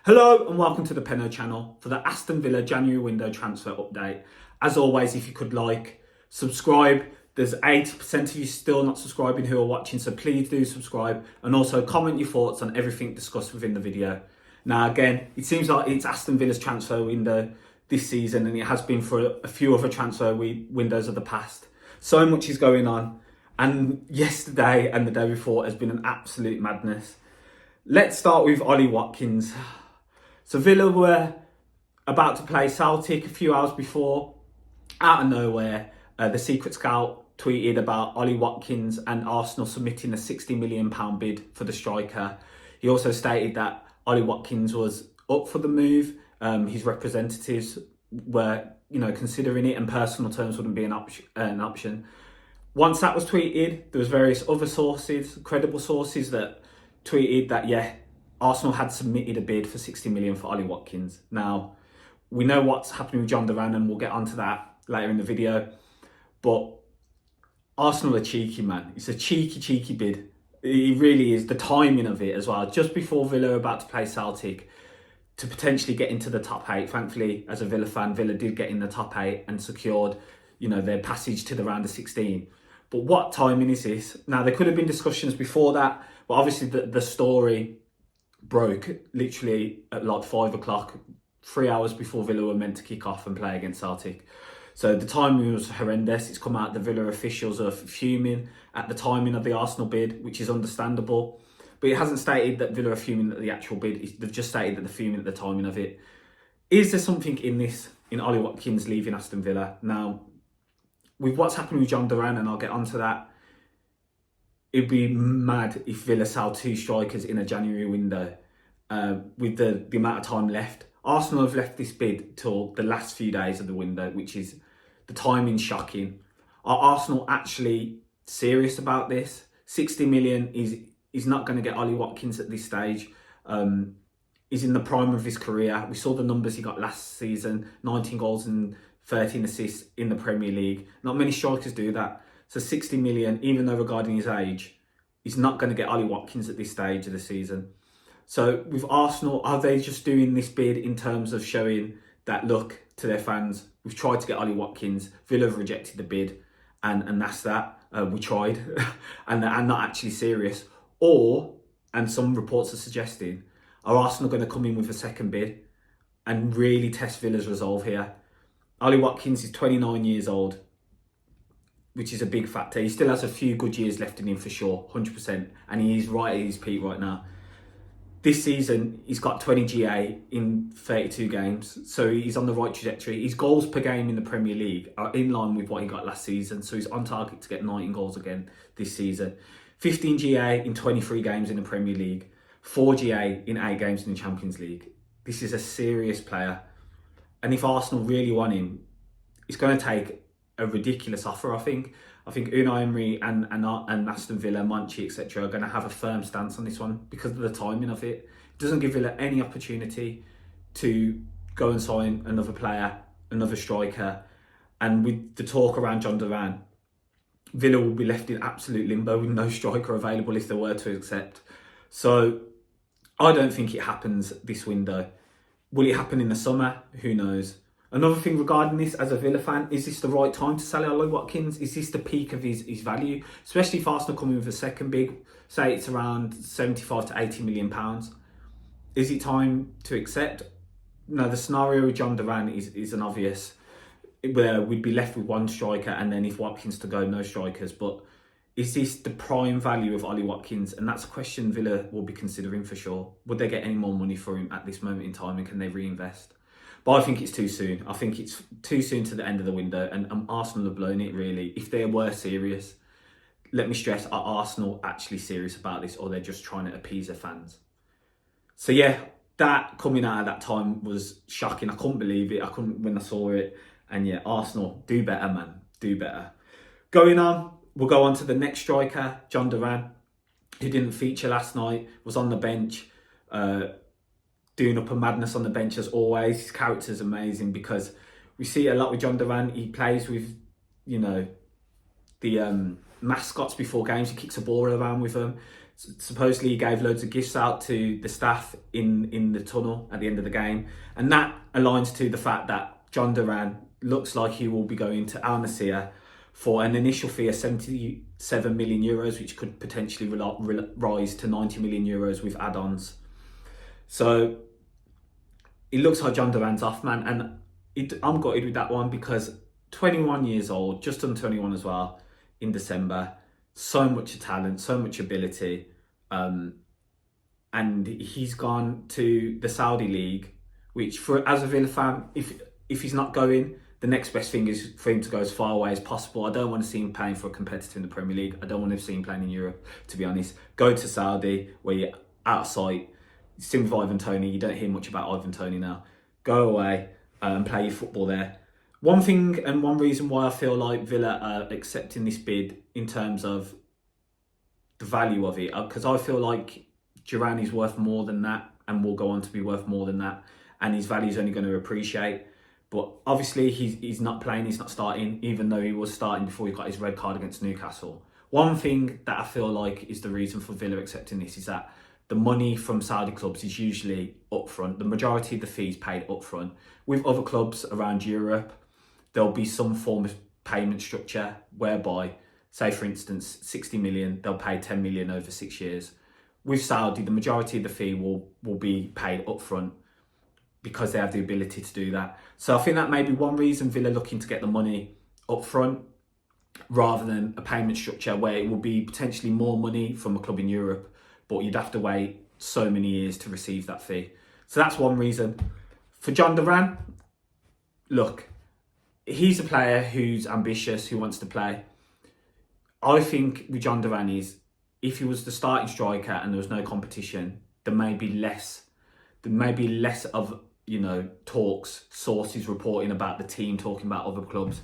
Hello and welcome to the Penno Channel for the Aston Villa January window transfer update. As always, if you could subscribe. There's 80% of you still not subscribing who are watching, so please do subscribe and also comment your thoughts on everything discussed within the video. Now again, it seems like it's Aston Villa's transfer window this season, and it has been for a few other transfer windows of the past. So much is going on, and yesterday and the day before has been an absolute madness. Let's start with Ollie Watkins. So Villa were about to play Celtic a few hours before. Out of nowhere, the secret scout tweeted about Ollie Watkins and Arsenal submitting a £60 million bid for the striker. He also stated that Ollie Watkins was up for the move. His representatives were, considering it, and personal terms wouldn't be an option. Once that was tweeted, there was various other sources, credible sources, that tweeted that Arsenal had submitted a bid for 60 million for Ollie Watkins. Now, we know what's happening with Jhon Duran, and we'll get onto that later in the video. But Arsenal are cheeky, man. It's a cheeky bid. It really is. The timing of it as well. Just before Villa are about to play Celtic to potentially get into the top 8. Thankfully, as a Villa fan, Villa did get in the top 8 and secured, their passage to the round of 16. But what timing is this? Now, there could have been discussions before that, but obviously the story broke literally at like 5 o'clock, 3 hours before Villa were meant to kick off and play against Celtic. So the timing was horrendous. It's come out the Villa officials are fuming at the timing of the Arsenal bid, which is understandable. But it hasn't stated that Villa are fuming at the actual bid. They've just stated that they're fuming at the timing of it. Is there something in this, in Ollie Watkins leaving Aston Villa? Now, with what's happening with Jhon Duran, and I'll get onto that, it'd be mad if Villa sell 2 strikers in a January window with the amount of time left. Arsenal have left this bid till the last few days of the window, which is the timing shocking. Are Arsenal actually serious about this? 60 million is not going to get Ollie Watkins at this stage. He's in the prime of his career. We saw the numbers he got last season, 19 goals and 13 assists in the Premier League. Not many strikers do that. So 60 million, even though regarding his age, is not going to get Ollie Watkins at this stage of the season. So with Arsenal, are they just doing this bid in terms of showing that, look, to their fans, we've tried to get Ollie Watkins, Villa have rejected the bid, and that's that, we tried, and not actually serious? Or, and some reports are suggesting, are Arsenal going to come in with a second bid and really test Villa's resolve here? Ollie Watkins is 29 years old, which is a big factor. He still has a few good years left in him for sure, 100%. And he is right at his peak right now. This season, he's got 20 GA in 32 games. So he's on the right trajectory. His goals per game in the Premier League are in line with what he got last season. So he's on target to get 19 goals again this season. 15 GA in 23 games in the Premier League. 4 GA in 8 games in the Champions League. This is a serious player. And if Arsenal really want him, it's going to take a ridiculous offer, I think. I think Unai Emery and Aston Villa, Monchi, etc. are going to have a firm stance on this one because of the timing of it. It doesn't give Villa any opportunity to go and sign another player, another striker. And with the talk around Jhon Duran, Villa will be left in absolute limbo with no striker available if they were to accept. So I don't think it happens this window. Will it happen in the summer? Who knows? Another thing regarding this, as a Villa fan, is this the right time to sell Ollie Watkins? Is this the peak of his value? Especially if Arsenal come in with a second big, say it's around 75 to 80 million pounds. Is it time to accept? No, the scenario with Jhon Duran is an obvious, where we'd be left with one striker, and then if Watkins to go, no strikers. But is this the prime value of Ollie Watkins? And that's a question Villa will be considering for sure. Would they get any more money for him at this moment in time, and can they reinvest? But I think it's too soon. I think it's too soon to the end of the window, and Arsenal have blown it, really. If they were serious, let me stress, are Arsenal actually serious about this, or they're just trying to appease their fans? So yeah, that coming out at that time was shocking. I couldn't believe it. When I saw it. And yeah, Arsenal, do better, man. Do better. Going on, we'll go on to the next striker, Jhon Duran, who didn't feature last night, was on the bench, doing up a madness on the bench as always. His character's amazing because we see a lot with Jhon Duran. He plays with, the mascots before games. He kicks a ball around with them. Supposedly he gave loads of gifts out to the staff in the tunnel at the end of the game. And that aligns to the fact that Jhon Duran looks like he will be going to Al Nassr for an initial fee of 77 million euros, which could potentially rise to 90 million euros with add-ons. So it looks like Jhon Duran's off, man. And I'm gutted with that one because 21 years old, just under 21 as well, in December. So much talent, so much ability. And he's gone to the Saudi League, which as a Villa fan, if he's not going, the next best thing is for him to go as far away as possible. I don't want to see him playing for a competitor in the Premier League. I don't want to see him playing in Europe, to be honest. Go to Saudi, where you're out of sight. Same with Ivan Toney. You don't hear much about Ivan Toney now. Go away and play your football there. One thing and one reason why I feel like Villa are accepting this bid in terms of the value of it, because I feel like Duran is worth more than that and will go on to be worth more than that, and his value is only going to appreciate. But obviously he's not playing, he's not starting, even though he was starting before he got his red card against Newcastle. One thing that I feel like is the reason for Villa accepting this is that the money from Saudi clubs is usually upfront. The majority of the fees paid upfront. With other clubs around Europe, there'll be some form of payment structure whereby, say for instance, 60 million, they'll pay 10 million over 6 years. With Saudi, the majority of the fee will be paid upfront because they have the ability to do that. So I think that may be one reason Villa looking to get the money upfront rather than a payment structure where it will be potentially more money from a club in Europe, but you'd have to wait so many years to receive that fee. So that's one reason. For Jhon Duran, look, he's a player who's ambitious, who wants to play. I think with Jhon Duran is, if he was the starting striker and there was no competition, there may be less of, talks, sources reporting about the team, talking about other clubs.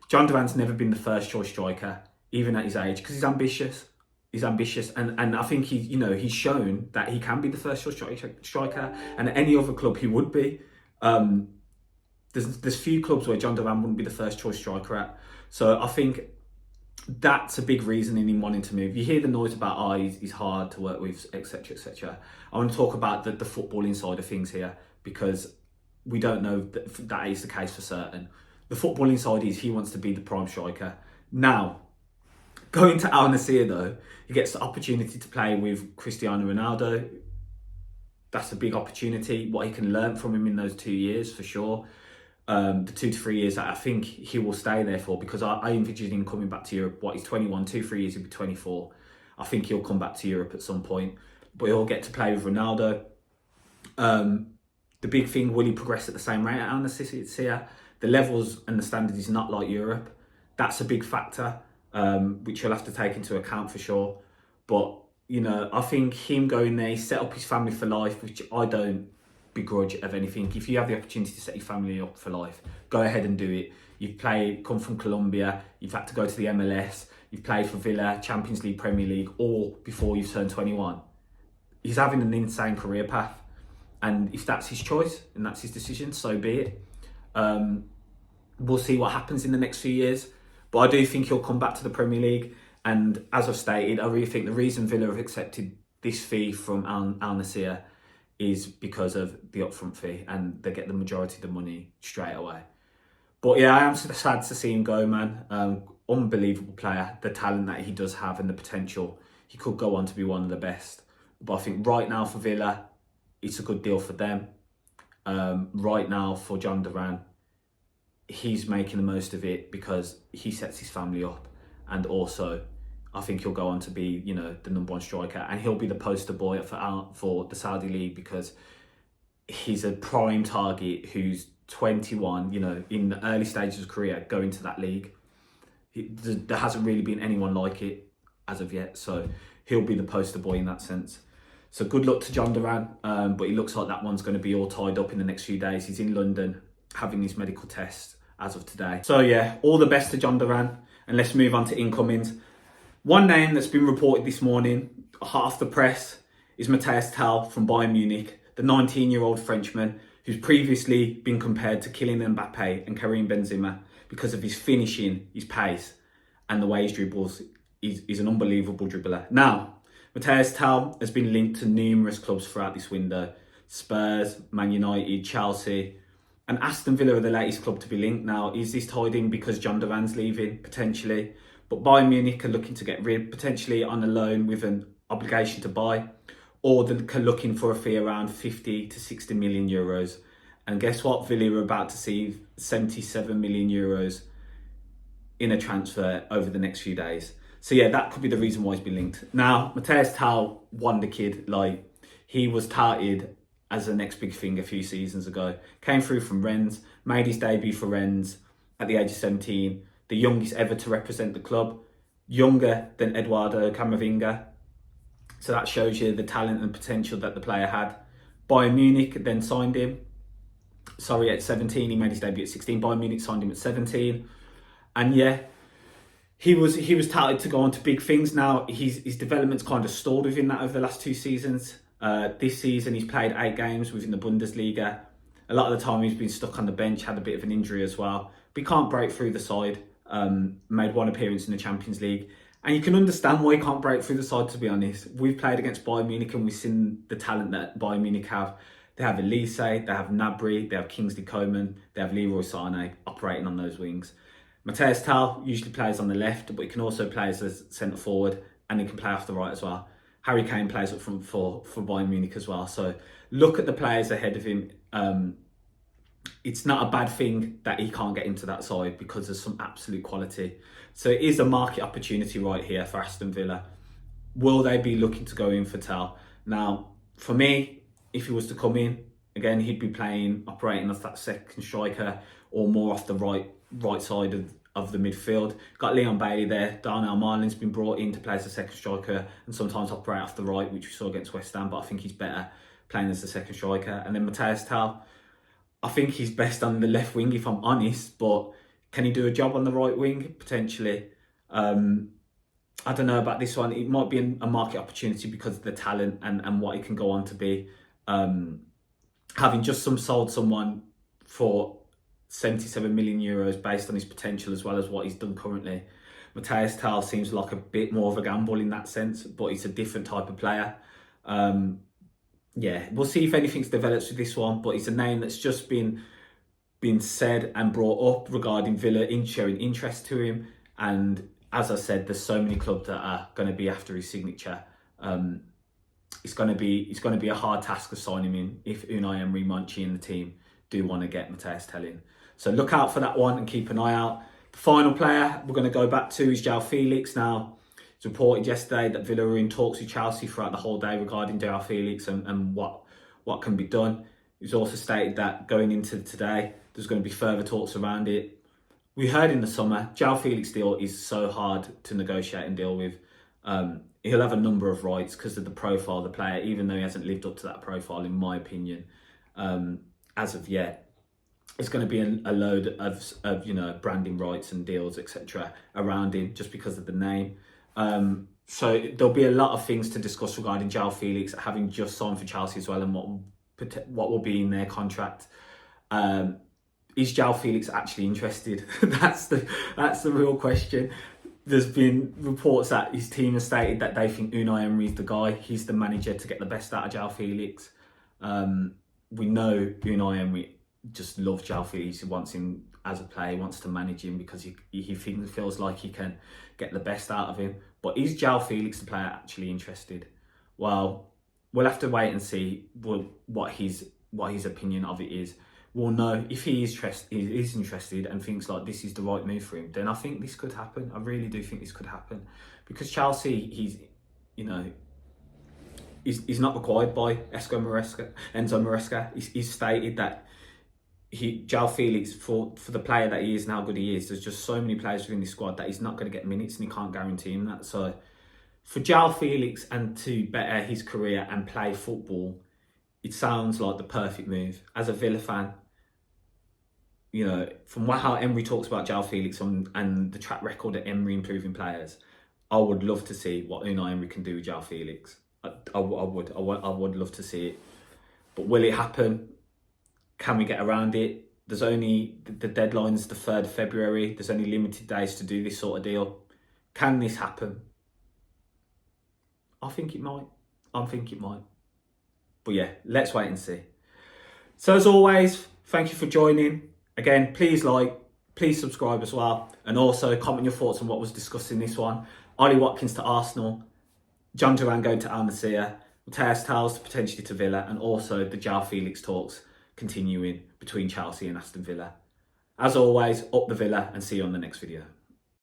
Jhon Duran's never been the first choice striker, even at his age, because he's ambitious. He's ambitious, and I think he's shown that he can be the first choice striker, and at any other club he would be. There's few clubs where Jhon Duran wouldn't be the first choice striker at. So I think that's a big reason in him wanting to move. You hear the noise about he's hard to work with, etc., etc. I want to talk about the footballing side of things here, because we don't know that is the case for certain. The footballing side is he wants to be the prime striker. Now, going to Al Nassr though, he gets the opportunity to play with Cristiano Ronaldo. That's a big opportunity. What he can learn from him in those 2 years, for sure. The 2 to 3 years that I think he will stay there for, because I envision him coming back to Europe. He's 21, 2-3 years he'll be 24. I think he'll come back to Europe at some point, but he'll get to play with Ronaldo. The big thing, will he progress at the same rate at Al Nassr? The levels and the standard is not like Europe. That's a big factor, which you'll have to take into account for sure. But, I think him going there, he set up his family for life, which I don't begrudge of anything. If you have the opportunity to set your family up for life, go ahead and do it. You've come from Colombia, you've had to go to the MLS, you've played for Villa, Champions League, Premier League, all before you've turned 21. He's having an insane career path. And if that's his choice and that's his decision, so be it. We'll see what happens in the next few years. But I do think he'll come back to the Premier League. And as I've stated, I really think the reason Villa have accepted this fee from Al Nassr is because of the upfront fee, and they get the majority of the money straight away. But yeah, I am sad to see him go, man. Unbelievable player, the talent that he does have and the potential. He could go on to be one of the best. But I think right now for Villa, it's a good deal for them. Right now for Jhon Duran, he's making the most of it because he sets his family up, and also I think he'll go on to be, the number one striker, and he'll be the poster boy for the Saudi League, because he's a prime target who's 21, in the early stages of his career, going to that league. There hasn't really been anyone like it as of yet, so he'll be the poster boy in that sense. So good luck to Jhon Duran, but it looks like that one's going to be all tied up in the next few days. He's in London having his medical test as of today. So yeah, all the best to Jhon Duran, and let's move on to incomings. One name that's been reported this morning, hot off the press, is Mathys Tel from Bayern Munich, the 19-year-old Frenchman who's previously been compared to Kylian Mbappe and Karim Benzema because of his finishing, his pace, and the way he dribbles. He's an unbelievable dribbler. Now, Mathys Tel has been linked to numerous clubs throughout this window. Spurs, Man United, Chelsea, and Aston Villa are the latest club to be linked now. Is this tied in because Jhon Duran's leaving? Potentially. But Bayern Munich are looking to get rid, potentially on a loan with an obligation to buy, or they're looking for a fee around 50 to 60 million euros. And guess what? Villa are about to see 77 million euros in a transfer over the next few days. So yeah, that could be the reason why he's been linked. Now, Mathys Tel, wonderkid, like he was touted as the next big thing a few seasons ago. Came through from Rennes, made his debut for Rennes at the age of 17, the youngest ever to represent the club, younger than Eduardo Camavinga. So that shows you the talent and potential that the player had. Bayern Munich then signed him. Sorry, at 17, he made his debut at 16. Bayern Munich signed him at 17. And yeah, he was touted to go on to big things. Now, his development's kind of stalled within that over the last 2 seasons. This season, he's played 8 games within the Bundesliga. A lot of the time, he's been stuck on the bench, had a bit of an injury as well. But he can't break through the side. Made 1 appearance in the Champions League. And you can understand why he can't break through the side, to be honest. We've played against Bayern Munich and we've seen the talent that Bayern Munich have. They have Elise, they have Gnabry, they have Kingsley Coman, they have Leroy Sané operating on those wings. Mathys Tel usually plays on the left, but he can also play as a centre forward and he can play off the right as well. Harry Kane plays up front for Bayern Munich as well. So look at the players ahead of him. It's not a bad thing that he can't get into that side because there's some absolute quality. So it is a market opportunity right here for Aston Villa. Will they be looking to go in for Tel? Now, for me, if he was to come in, again, he'd be operating as that second striker or more off the right side of the midfield. Got Leon Bailey there. Darnell Marlin's been brought in to play as a second striker and sometimes operate off the right, which we saw against West Ham, but I think he's better playing as the second striker. And then Mathys Tel, I think he's best on the left wing, if I'm honest, but can he do a job on the right wing? Potentially. I don't know about this one. It might be a market opportunity because of the talent and what he can go on to be. Having just sold someone for 77 million euros based on his potential as well as what he's done currently. Mathys Tel seems like a bit more of a gamble in that sense, but he's a different type of player. Yeah, we'll see if anything's developed with this one, but it's a name that's just been said and brought up regarding Villa in showing interest to him. And as I said, there's so many clubs that are going to be after his signature. It's going to be a hard task of signing him in if Unai Emery, Monchi and the team do want to get Mathys Tel in. So look out for that one and keep an eye out. The final player we're going to go back to is Joao Felix. Now, it's reported yesterday that Villa were in talks with Chelsea throughout the whole day regarding Joao Felix and what can be done. It's also stated that going into today, there's going to be further talks around it. We heard in the summer, Joao Felix deal is so hard to negotiate and deal with. He'll have a number of rights because of the profile of the player, even though he hasn't lived up to that profile, in my opinion, as of yet. It's going to be a load of branding rights and deals, etc., around him just because of the name. So there'll be a lot of things to discuss regarding Joao Felix having just signed for Chelsea as well, and what will be in their contract. Is Joao Felix actually interested? That's the real question. There's been reports that his team has stated that they think Unai Emery is the guy. He's the manager to get the best out of Joao Felix. We know Unai Emery just loves Joao Felix. He wants him as a player. He wants to manage him because he feels like he can get the best out of him. But is Joao Felix, the player, actually interested? Well, we'll have to wait and see what his opinion of it is. We'll know if he is interested and thinks like this is the right move for him. Then I think this could happen. I really do think this could happen because Chelsea, he's not required by Enzo Maresca. He's stated that Joao Felix, for the player that he is and how good he is, there's just so many players within the squad that he's not going to get minutes and he can't guarantee him that. So for Joao Felix and to better his career and play football, it sounds like the perfect move. As a Villa fan, from how Emery talks about Joao Felix and the track record of Emery improving players, I would love to see what Unai Emery can do with Joao Felix. I would love to see it. But will it happen? Can we get around it? There's only, the deadline's the 3rd of February. There's only limited days to do this sort of deal. Can this happen? I think it might. I think it might. But yeah, let's wait and see. So as always, thank you for joining. Again, please like, please subscribe as well. And also comment your thoughts on what was discussed in this one. Ollie Watkins to Arsenal, Jhon Duran going to Al Nassr, Mathys Tel potentially to Villa, and also the Joao Felix talks continuing between Chelsea and Aston Villa. As always, up the Villa, and see you on the next video.